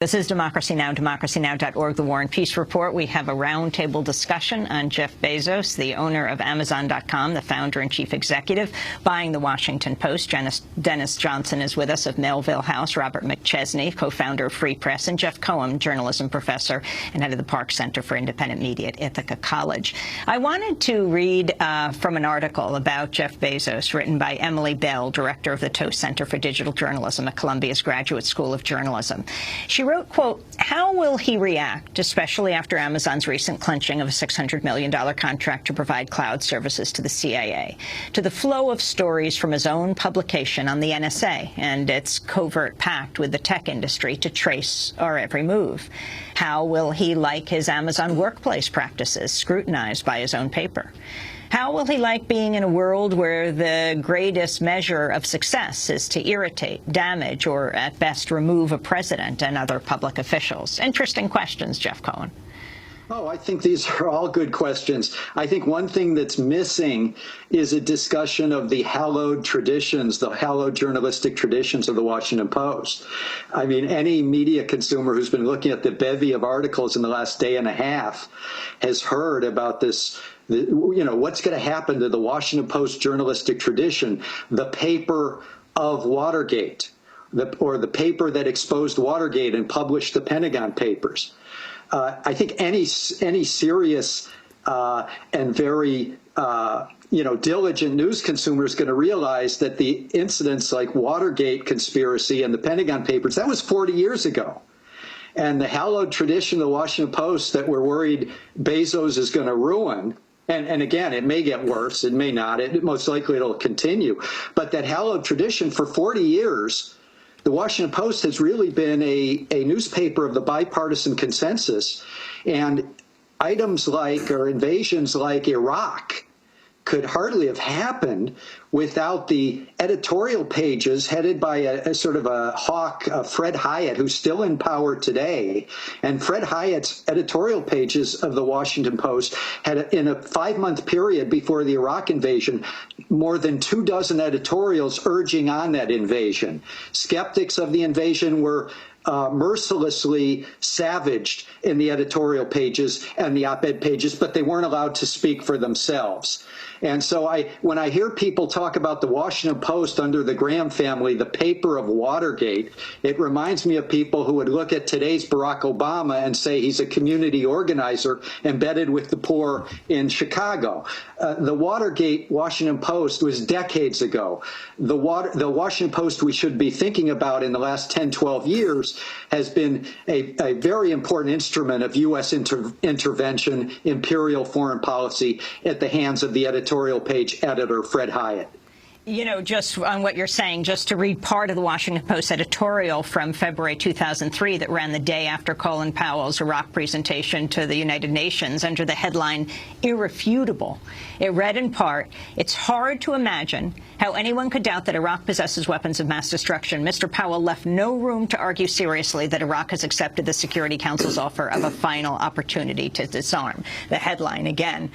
This is Democracy Now!, democracynow.org, the War and Peace Report. We have a roundtable discussion on Jeff Bezos, the owner of Amazon.com, the founder and chief executive, buying the Washington Post. Dennis Johnson is with us of Melville House, Robert McChesney, co-founder of Free Press, and Jeff Cohen, journalism professor and head of the Park Center for Independent Media at Ithaca College. I wanted to read from an article about Jeff Bezos written by Emily Bell, director of the Toast Center for Digital Journalism at Columbia's Graduate School of Journalism. She wrote, quote, "How will he react, especially after Amazon's recent clinching of a $600 million contract to provide cloud services to the CIA, to the flow of stories from his own publication on the NSA and its covert pact with the tech industry to trace our every move? How will he like his Amazon workplace practices scrutinized by his own paper? How will he like being in a world where the greatest measure of success is to irritate, damage, or at best remove a president and other public officials?" Interesting questions, Jeff Cohen. Oh, I think these are all good questions. I think one thing that's missing is a discussion of the hallowed traditions, the hallowed journalistic traditions of the Washington Post. I mean, any media consumer who's been looking at the bevy of articles in the last day and a half has heard about this, you know, what's going to happen to the Washington Post journalistic tradition, the paper of Watergate, or the paper that exposed Watergate and published the Pentagon Papers. I think any serious and very diligent news consumer is going to realize that the incidents like Watergate conspiracy and the Pentagon Papers, that was 40 years ago. And the hallowed tradition of the Washington Post that we're worried Bezos is going to ruin, and again, it may get worse, it may not, most likely it'll continue, but that hallowed tradition for 40 years, the Washington Post has really been a newspaper of the bipartisan consensus, and items like, or invasions like Iraq could hardly have happened without the editorial pages headed by a sort of a hawk, Fred Hiatt, who's still in power today. And Fred Hiatt's editorial pages of the Washington Post had, in a 5-month period before the Iraq invasion, more than 24 editorials urging on that invasion. Skeptics of the invasion were mercilessly savaged in the editorial pages and the op-ed pages, but they weren't allowed to speak for themselves. And so when I hear people talk about the Washington Post under the Graham family, the paper of Watergate, it reminds me of people who would look at today's Barack Obama and say he's a community organizer embedded with the poor in Chicago. The Watergate Washington Post was decades ago. The Washington Post we should be thinking about in the last 10, 12 years has been a very important instrument of U.S. intervention, imperial foreign policy at the hands of the editorial page editor, Fred Hiatt. You know, just on what you're saying, just to read part of the Washington Post editorial from February 2003 that ran the day after Colin Powell's Iraq presentation to the United Nations under the headline, "Irrefutable." It read in part, "It's hard to imagine how anyone could doubt that Iraq possesses weapons of mass destruction. Mr. Powell left no room to argue seriously that Iraq has accepted the Security Council's offer of a final opportunity to disarm." The headline, again,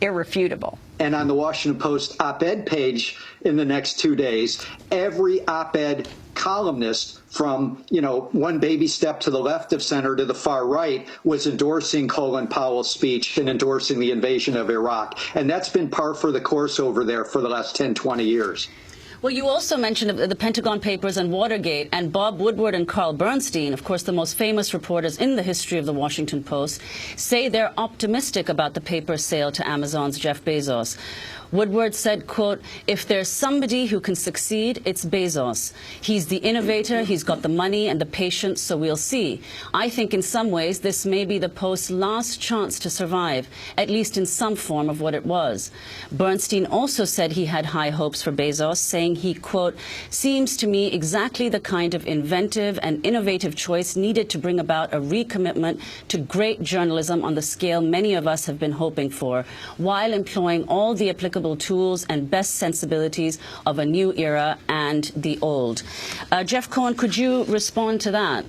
irrefutable. And on the Washington Post op-ed page in the next 2 days, every op-ed columnist from, one baby step to the left of center to the far right was endorsing Colin Powell's speech and endorsing the invasion of Iraq. And that's been par for the course over there for the last 10, 20 years. Well, you also mentioned the Pentagon Papers and Watergate, and Bob Woodward and Carl Bernstein, of course the most famous reporters in the history of the Washington Post, say they're optimistic about the paper's sale to Amazon's Jeff Bezos. Woodward said, quote, "If there's somebody who can succeed, it's Bezos. He's the innovator, he's got the money and the patience, so we'll see. I think in some ways this may be the Post's last chance to survive, at least in some form of what it was." Bernstein also said he had high hopes for Bezos, saying he, quote, "seems to me exactly the kind of inventive and innovative choice needed to bring about a recommitment to great journalism on the scale many of us have been hoping for, while employing all the applicable tools and best sensibilities of a new era and the old." Jeff Cohen, could you respond to that?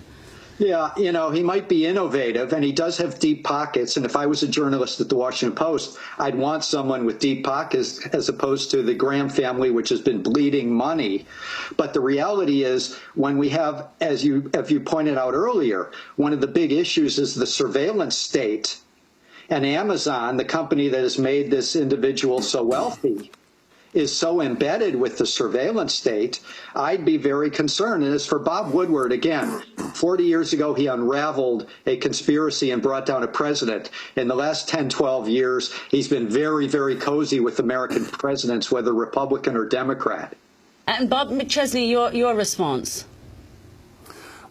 Yeah, you know, he might be innovative, and he does have deep pockets. And if I was a journalist at the Washington Post, I'd want someone with deep pockets as opposed to the Graham family, which has been bleeding money. But the reality is, when we have, as you pointed out earlier, one of the big issues is the surveillance state. And Amazon, the company that has made this individual so wealthy, is so embedded with the surveillance state, I'd be very concerned. And as for Bob Woodward, again, 40 years ago, he unraveled a conspiracy and brought down a president. In the last 10, 12 years, he's been very, very cozy with American presidents, whether Republican or Democrat. And Bob McChesney, your response?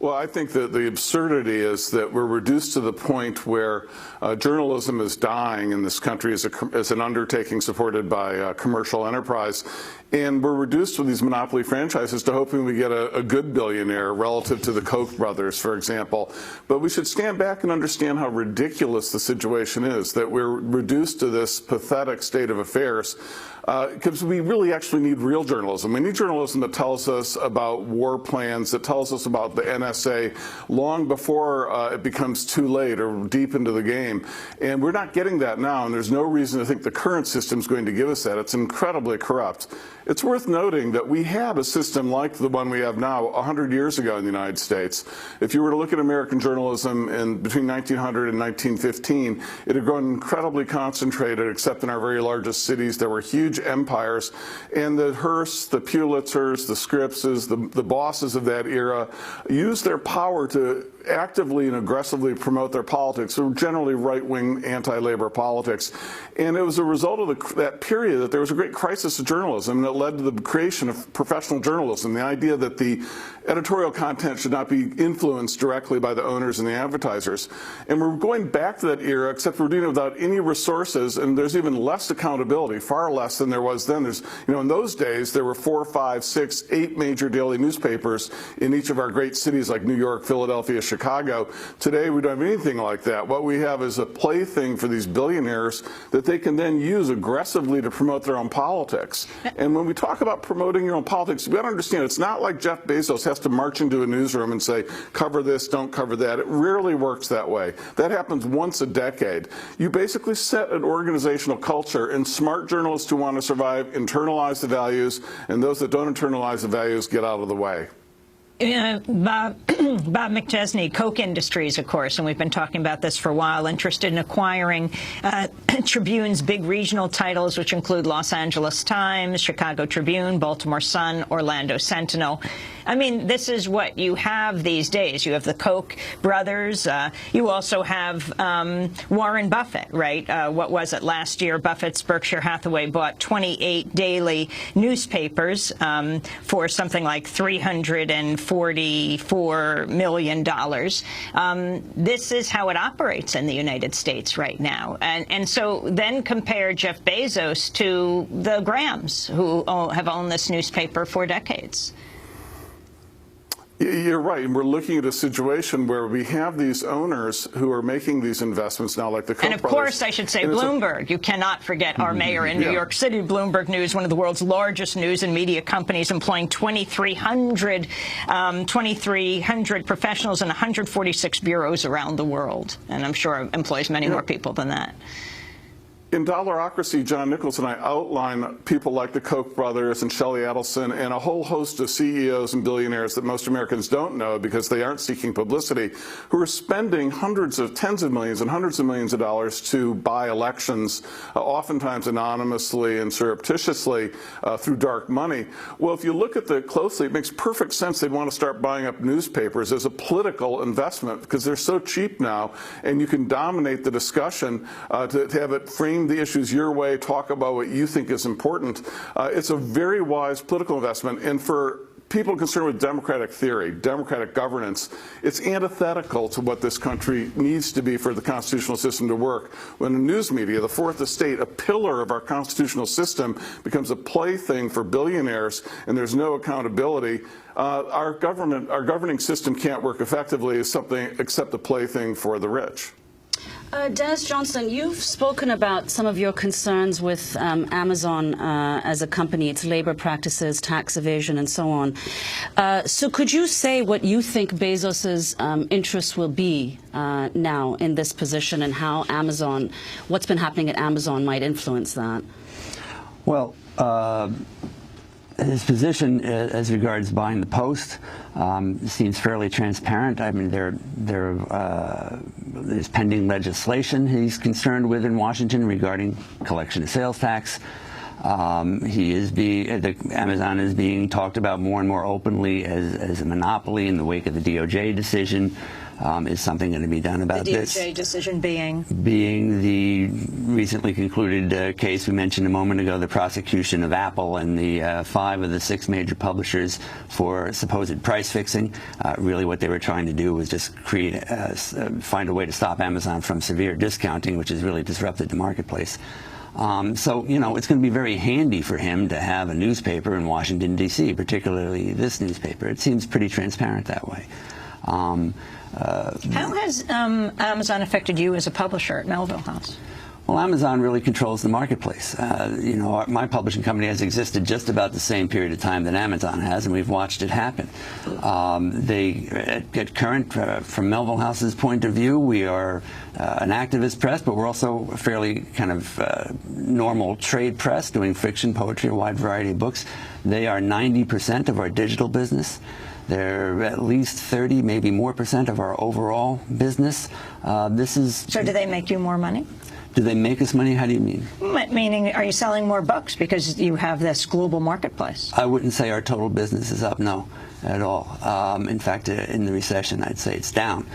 Well, I think that the absurdity is that we're reduced to the point where journalism is dying in this country as an undertaking supported by commercial enterprise. And we're reduced with these monopoly franchises to hoping we get a good billionaire relative to the Koch brothers, for example. But we should stand back and understand how ridiculous the situation is, that we're reduced to this pathetic state of affairs. Because we really actually need real journalism. We need journalism that tells us about war plans, that tells us about the NSA long before it becomes too late or deep into the game. And we're not getting that now, and there's no reason to think the current system is going to give us that. It's incredibly corrupt. It's worth noting that we had a system like the one we have now 100 years ago in the United States. If you were to look at American journalism between 1900 and 1915, it had grown incredibly concentrated, except in our very largest cities. There were huge empires, and the Hearsts, the Pulitzers, the Scripps, the bosses of that era used their power to actively and aggressively promote their politics. They were generally right-wing anti-labor politics. And it was a result of that period that there was a great crisis of journalism that led to the creation of professional journalism, the idea that the editorial content should not be influenced directly by the owners and the advertisers. And we're going back to that era, except we're doing it without any resources, and there's even less accountability, far less than there was then. In those days, there were 4, 5, 6, 8 major daily newspapers in each of our great cities like New York, Philadelphia, Chicago. Today, we don't have anything like that. What we have is a plaything for these billionaires that they can then use aggressively to promote their own politics. And when we talk about promoting your own politics, we got to understand it's not like Jeff Bezos has to march into a newsroom and say, cover this, don't cover that. It rarely works that way. That happens once a decade. You basically set an organizational culture, and smart journalists who want to survive internalize the values, and those that don't internalize the values get out of the way. Bob McChesney, Koch Industries, of course, and we've been talking about this for a while, interested in acquiring Tribune's big regional titles, which include Los Angeles Times, Chicago Tribune, Baltimore Sun, Orlando Sentinel. I mean, this is what you have these days. You have the Koch brothers. You also have Warren Buffett, right? What was it last year? Buffett's Berkshire Hathaway bought 28 daily newspapers for something like $344 million. This is how it operates in the United States right now. And so then compare Jeff Bezos to the Grahams, who have owned this newspaper for decades. You're right. And we're looking at a situation where we have these owners who are making these investments now, like the Koch brothers. And of course, I should say Bloomberg. You cannot forget our mayor in New York City, Bloomberg News, one of the world's largest news and media companies, employing 2,300 professionals in 146 bureaus around the world. And I'm sure employs many more people than that. In Dollarocracy, John Nichols and I outline people like the Koch brothers and Shelley Adelson and a whole host of CEOs and billionaires that most Americans don't know because they aren't seeking publicity, who are spending tens of millions and hundreds of millions of dollars to buy elections, oftentimes anonymously and surreptitiously through dark money. Well, if you look at that closely, it makes perfect sense they'd want to start buying up newspapers as a political investment because they're so cheap now, and you can dominate the discussion to have it framed the issues your way, talk about what you think is important. It's a very wise political investment, and for people concerned with democratic theory, democratic governance, it's antithetical to what this country needs to be for the constitutional system to work. When the news media, the fourth estate, a pillar of our constitutional system, becomes a plaything for billionaires and there's no accountability, our governing system can't work effectively as something except a plaything for the rich. Dennis Johnson, you've spoken about some of your concerns with Amazon as a company, its labor practices, tax evasion, and so on. So could you say what you think Bezos's interests will be now in this position, and how Amazon, what's been happening at Amazon, might influence that? Well, his position as regards buying the Post seems fairly transparent. I mean, there's pending legislation he's concerned with in Washington regarding collection of sales tax. Amazon is being talked about more and more openly as a monopoly in the wake of the DOJ decision. Is something going to be done about this? The DOJ decision being? Being the recently concluded case we mentioned a moment ago, the prosecution of Apple and the 5 of the 6 major publishers for supposed price fixing. Really what they were trying to do was just find a way to stop Amazon from severe discounting, which has really disrupted the marketplace. So, you know, it's going to be very handy for him to have a newspaper in Washington, D.C., particularly this newspaper. It seems pretty transparent that way. How has Amazon affected you as a publisher at Melville House? Well, Amazon really controls the marketplace. You know, my publishing company has existed just about the same period of time that Amazon has, and we've watched it happen. At current, from Melville House's point of view, we are an activist press, but we're also a fairly kind of normal trade press, doing fiction, poetry, a wide variety of books. They are 90% of our digital business. They're at least 30, maybe more % of our overall business. So do they make you more money? Do they make us money? How do you mean? Meaning, are you selling more books because you have this global marketplace? I wouldn't say our total business is up, no, at all. In fact, in the recession, I'd say it's down.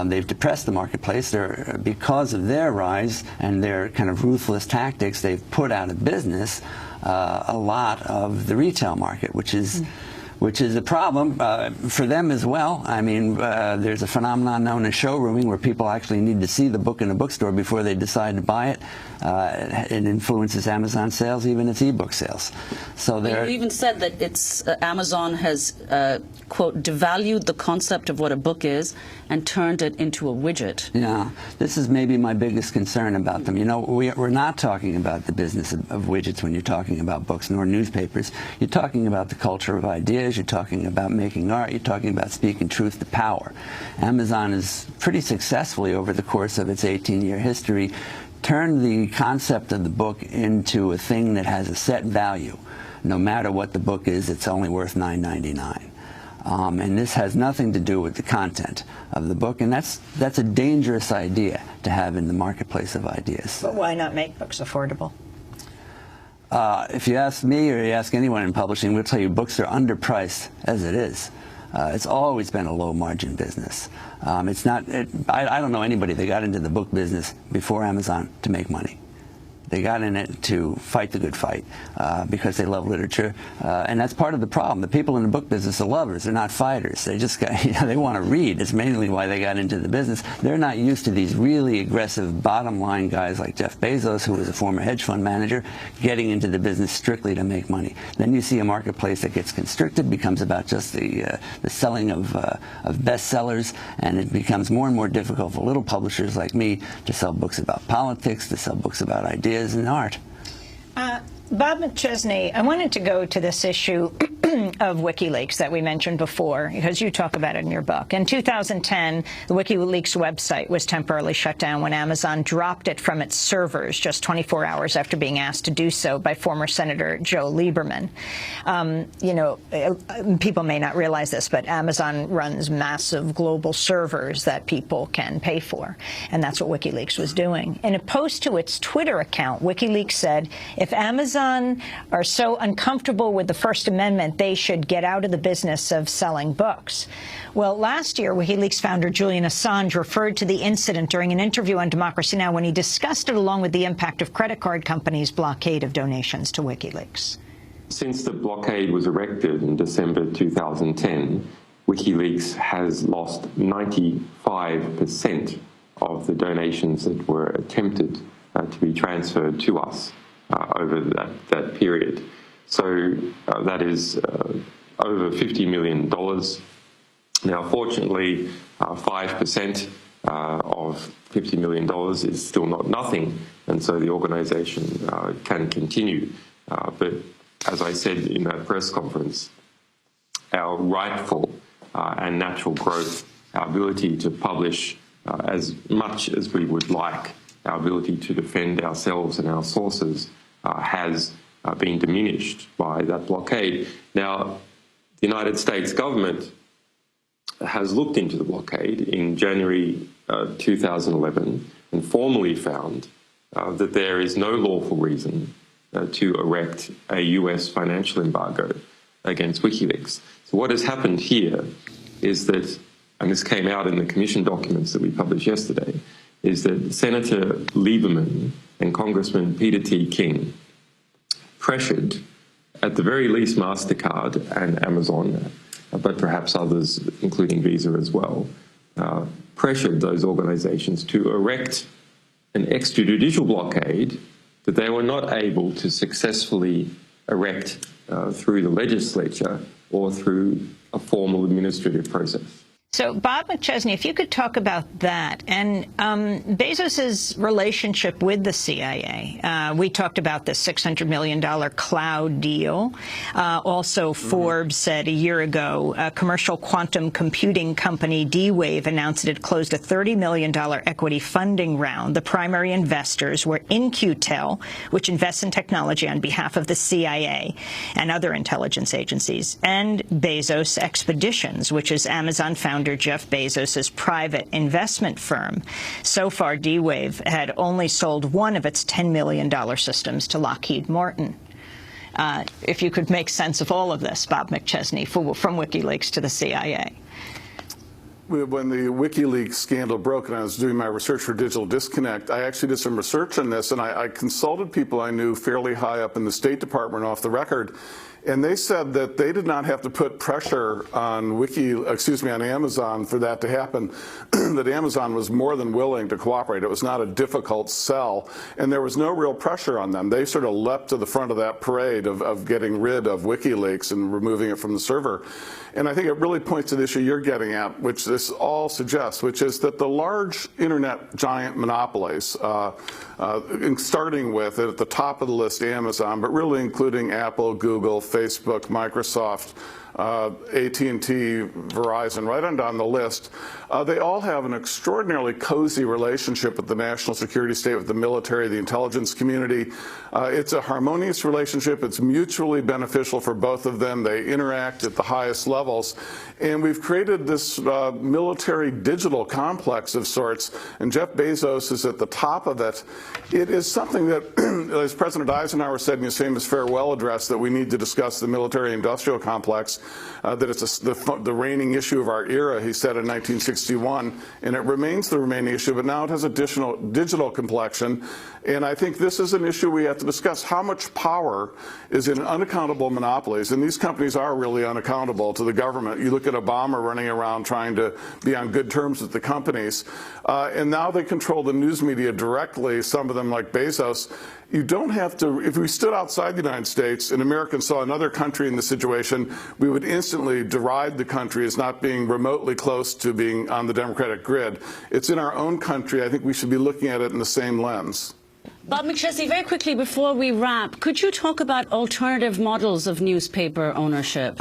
They've depressed the marketplace. Because of their rise and their kind of ruthless tactics, they've put out of business a lot of the retail market, which is a problem for them as well. I mean, there's a phenomenon known as showrooming, where people actually need to see the book in a bookstore before they decide to buy it. It influences Amazon sales, even its ebook sales. So you even said that Amazon has, quote, devalued the concept of what a book is and turned it into a widget. Yeah, this is maybe my biggest concern about them. You know, we're not talking about the business of widgets when you're talking about books, nor newspapers. You're talking about the culture of ideas. You're talking about making art. You're talking about speaking truth to power. Amazon has pretty successfully, over the course of its 18-year history, turned the concept of the book into a thing that has a set value. No matter what the book is, it's only worth $9.99. And this has nothing to do with the content of the book, and that's a dangerous idea to have in the marketplace of ideas. But why not make books affordable? If you ask me, or you ask anyone in publishing, we'll tell you books are underpriced as it is. It's always been a low-margin business. It's not. I don't know anybody that got into the book business before Amazon to make money. They got in it to fight the good fight because they love literature, and that's part of the problem. The people in the book business are lovers; they're not fighters. They just got, they want to read. It's mainly why they got into the business. They're not used to these really aggressive bottom-line guys like Jeff Bezos, who was a former hedge fund manager, getting into the business strictly to make money. Then you see a marketplace that gets constricted, becomes about just the selling of bestsellers, and it becomes more and more difficult for little publishers like me to sell books about politics, to sell books about ideas and art. Bob McChesney, I wanted to go to this issue of WikiLeaks that we mentioned before, because you talk about it in your book. In 2010, the WikiLeaks website was temporarily shut down when Amazon dropped it from its servers just 24 hours after being asked to do so by former Senator Joe Lieberman. You know, people may not realize this, but Amazon runs massive global servers that people can pay for, and that's what WikiLeaks was doing. In a post to its Twitter account, WikiLeaks said, if Amazon are so uncomfortable with the First Amendment, they should get out of the business of selling books. Well, last year, WikiLeaks founder Julian Assange referred to the incident during an interview on Democracy Now! When he discussed it along with the impact of credit card companies' blockade of donations to WikiLeaks. Since the blockade was erected in December 2010, WikiLeaks has lost 95% of the donations that were attempted to be transferred to us over that period. So that is over $50 million. Now, fortunately, 5% of $50 million is still not nothing, and so the organisation can continue. But as I said in that press conference, our rightful and natural growth, our ability to publish as much as we would like, our ability to defend ourselves and our sources has been diminished by that blockade. Now, the United States government has looked into the blockade in January 2011 and formally found that there is no lawful reason to erect a US financial embargo against Wikileaks. So what has happened here is that, and this came out in the commission documents that we published yesterday, is that Senator Lieberman and Congressman Peter T. King pressured, at the very least, MasterCard and Amazon, but perhaps others, including Visa as well, pressured those organizations to erect an extrajudicial blockade that they were not able to successfully erect through the legislature or through a formal administrative process. So, Bob McChesney, if you could talk about that and Bezos's relationship with the CIA. We talked about the $600 million cloud deal. Also, Forbes said a year ago, commercial quantum computing company D-Wave announced it had closed a $30 million equity funding round. The primary investors were In-Q-Tel, which invests in technology on behalf of the CIA and other intelligence agencies, and Bezos Expeditions, which is Amazon founder Jeff Bezos' private investment firm. So far, D-Wave had only sold one of its $10 million systems to Lockheed Martin. If you could make sense of all of this, Bob McChesney, from WikiLeaks to the CIA. When the WikiLeaks scandal broke and I was doing my research for Digital Disconnect, I actually did some research on this, and I consulted people I knew fairly high up in the State Department off the record, and they said that they did not have to put pressure on on Amazon for that to happen, that Amazon was more than willing to cooperate. It was not a difficult sell, and there was no real pressure on them. They sort of leapt to the front of that parade of getting rid of WikiLeaks and removing it from the server. And I think it really points to the issue you're getting at, which this all suggests, which is that the large internet giant monopolies, starting with at the top of the list Amazon, but really including Apple, Google, Facebook, Microsoft, AT&T, Verizon, right on down the list, they all have an extraordinarily cozy relationship with the national security state, with the military, the intelligence community. It's a harmonious relationship. It's mutually beneficial for both of them. They interact at the highest levels. And we've created this military digital complex of sorts, and Jeff Bezos is at the top of it. It is something that, as President Eisenhower said in his famous farewell address, that we need to discuss the military-industrial complex, that it's the reigning issue of our era, he said in 1961, and it remains the remaining issue, but now it has additional digital complexion. And I think this is an issue we have to discuss. How much power is in unaccountable monopolies? And these companies are really unaccountable to the government. You look at Obama running around trying to be on good terms with the companies. And now they control the news media directly, some of them like Bezos. You don't have to, if we stood outside the United States and Americans saw another country in this situation, we would instantly deride the country as not being remotely close to being on the democratic grid. It's in our own country. I think we should be looking at it in the same lens. Bob McChesney, very quickly before we wrap, could you talk about alternative models of newspaper ownership?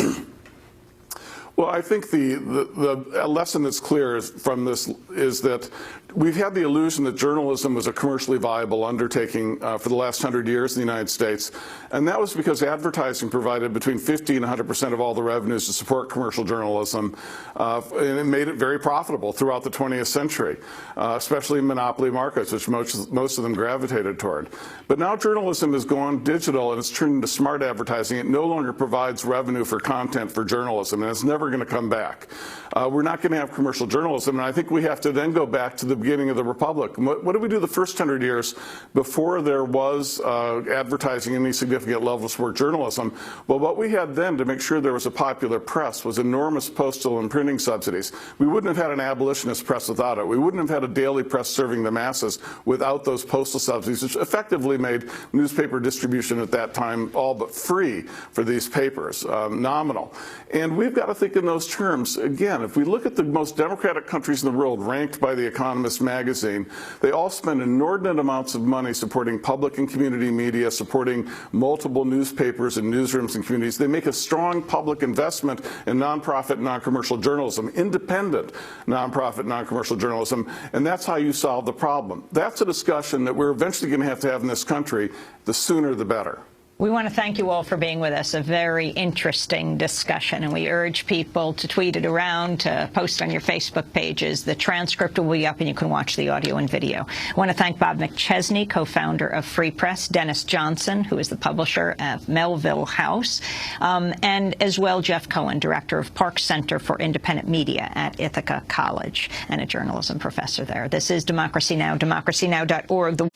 Well, I think the lesson that's clear from this is that we've had the illusion that journalism was a commercially viable undertaking for the last 100 years in the United States, and that was because advertising provided between 50 and 100% of all the revenues to support commercial journalism, and it made it very profitable throughout the 20th century, especially in monopoly markets, which most of them gravitated toward. But now journalism has gone digital and it's turned into smart advertising. It no longer provides revenue for content for journalism, and it's never going to come back. We're not going to have commercial journalism, and I think we have to then go back to the beginning of the Republic. What did we do the first 100 years before there was advertising in any significant level of sport journalism? Well, what we had then to make sure there was a popular press was enormous postal and printing subsidies. We wouldn't have had an abolitionist press without it. We wouldn't have had a daily press serving the masses without those postal subsidies, which effectively made newspaper distribution at that time all but free for these papers, nominal. And we've got to think in those terms, again, if we look at the most democratic countries in the world ranked by The Economist magazine, they all spend inordinate amounts of money supporting public and community media, supporting multiple newspapers and newsrooms and communities. They make a strong public investment in nonprofit, non-commercial journalism, independent nonprofit, non-commercial journalism, and that's how you solve the problem. That's a discussion that we're eventually going to have in this country. The sooner the better. We want to thank you all for being with us. A very interesting discussion, and we urge people to tweet it around, to post on your Facebook pages. The transcript will be up, and you can watch the audio and video. I want to thank Bob McChesney, co-founder of Free Press, Dennis Johnson, who is the publisher of Melville House, and as well Jeff Cohen, director of Park Center for Independent Media at Ithaca College and a journalism professor there. This is Democracy Now!, democracynow.org.